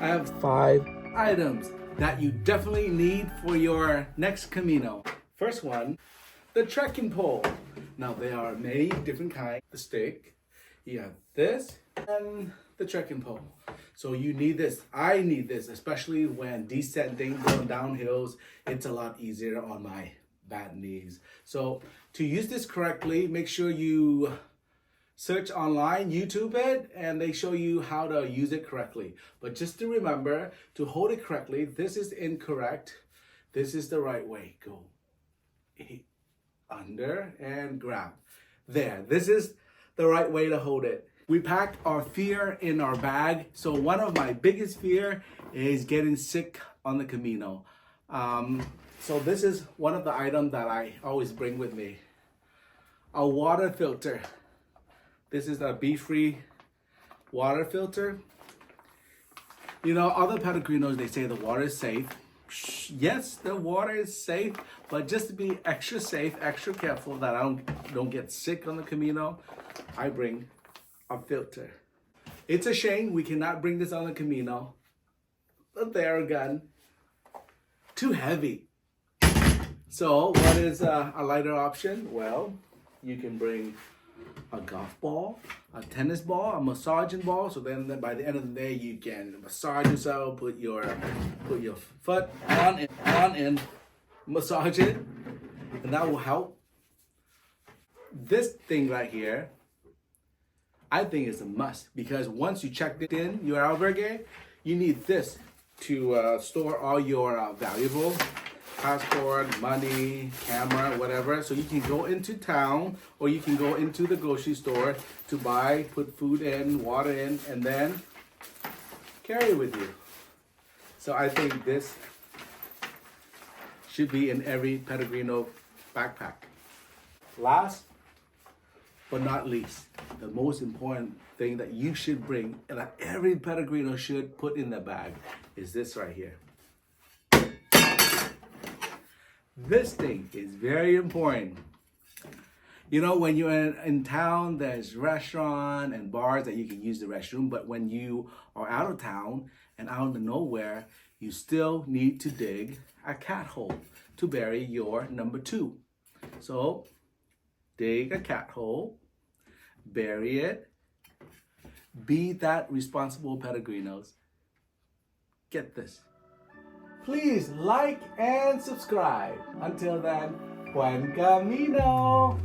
I have 5 items that you definitely need for your next Camino. First one, the trekking pole. Now there are many different kinds. The stick, you have this, and the trekking pole. So you need this. I need this, especially when descending, going down hills. It's a lot easier on my bad knees. So to use this correctly, make sure you search online, YouTube it, and they show you how to use it correctly. But just to remember, to hold it correctly, this is incorrect. This is the right way. Go under and grab. There, this is the right way to hold it. We pack our fear in our bag. So one of my biggest fear is getting sick on the Camino. So this is one of the items that I always bring with me. A water filter. This is a bee-free water filter. You know, other Pellegrinos, they say the water is safe. Yes, the water is safe, but just to be extra safe, extra careful that I don't get sick on the Camino, I bring a filter. It's a shame we cannot bring this on the Camino. But there again, too heavy. So what is a lighter option? Well, you can bring a golf ball, a tennis ball, a massaging ball. So then by the end of the day, you can massage yourself, put your foot on and massage it, and that will help. This thing right here, I think is a must, because once you checked it in your albergue, you need this to store all your valuable passport, money, camera, whatever. So you can go into town or you can go into the grocery store to buy, put food in, water in, and then carry it with you. So I think this should be in every Pellegrino backpack. Last but not least, the most important thing that you should bring and that every Pellegrino should put in their bag is this right here. This thing is very important. You know, when you're in town, there's restaurant and bars that you can use the restroom, but when you are out of town and out of nowhere, you still need to dig a cat hole to bury your number 2. So, dig a cat hole, bury it, be that responsible Pellegrinos. Get this. Please like and subscribe. Until then, buen camino!